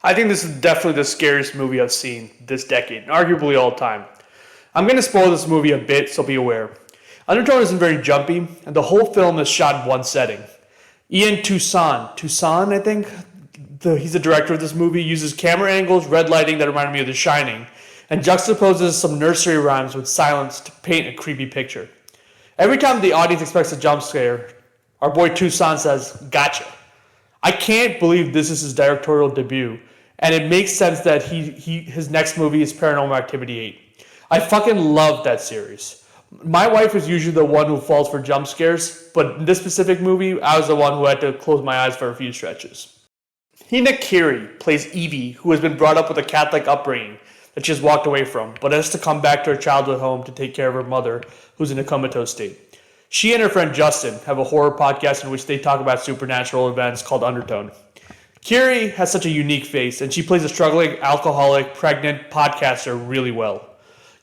I think this is definitely the scariest movie I've seen this decade, and arguably all time. I'm going to spoil this movie a bit, so be aware. Undertone isn't very jumpy, and the whole film is shot in one setting. Ian Toussaint, I think, he's the director of this movie, uses camera angles, red lighting that reminded me of The Shining, and juxtaposes some nursery rhymes with silence to paint a creepy picture. Every time the audience expects a jump scare, our boy Toussaint says, "Gotcha." I can't believe this is his directorial debut, and it makes sense that his next movie is Paranormal Activity 8. I fucking love that series. My wife is usually the one who falls for jump scares, but in this specific movie, I was the one who had to close my eyes for a few stretches. Hina Kiri plays Evie, who has been brought up with a Catholic upbringing that she has walked away from, but has to come back to her childhood home to take care of her mother, who's in a comatose state. She and her friend Justin have a horror podcast in which they talk about supernatural events called Undertone. Kiri has such a unique face, and she plays a struggling, alcoholic, pregnant podcaster really well.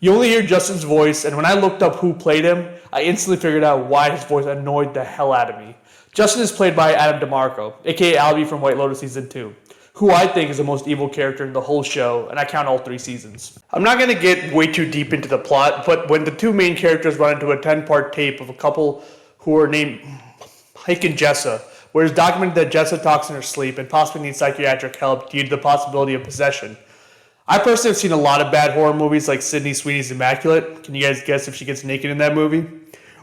You only hear Justin's voice, and when I looked up who played him, I instantly figured out why his voice annoyed the hell out of me. Justin is played by Adam DeMarco, aka Albie from White Lotus Season 2, who I think is the most evil character in the whole show, and I count all 3 seasons. I'm not going to get way too deep into the plot, but when the 2 main characters run into a 10-part tape of a couple who are named Mike and Jessa, where it's documented that Jessa talks in her sleep and possibly needs psychiatric help due to the possibility of possession. I personally have seen a lot of bad horror movies like Sydney Sweeney's Immaculate. Can you guys guess if she gets naked in that movie?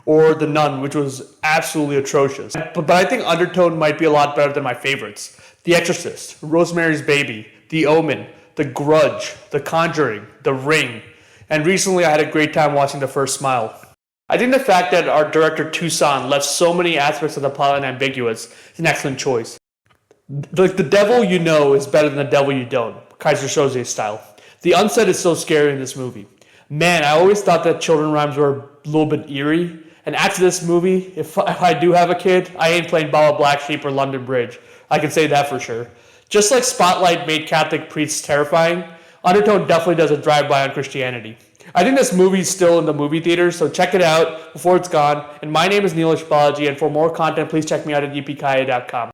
Or The Nun, which was absolutely atrocious. But I think Undertone might be a lot better than my favorites. The Exorcist, Rosemary's Baby, The Omen, The Grudge, The Conjuring, The Ring, and recently I had a great time watching The First Smile. I think the fact that our director Toussaint left so many aspects of the plot unambiguous is an excellent choice. The devil you know is better than the devil you don't, Kaiser Soze style. The unsaid is so scary in this movie. Man, I always thought that children rhymes were a little bit eerie, and after this movie, if I do have a kid, I ain't playing Baba Black Sheep or London Bridge. I can say that for sure. Just like Spotlight made Catholic priests terrifying, Undertone definitely does a drive-by on Christianity. I think this movie is still in the movie theaters, so check it out before it's gone. And my name is Neelish Balaji, and for more content, please check me out at yippee-ki-yay.com.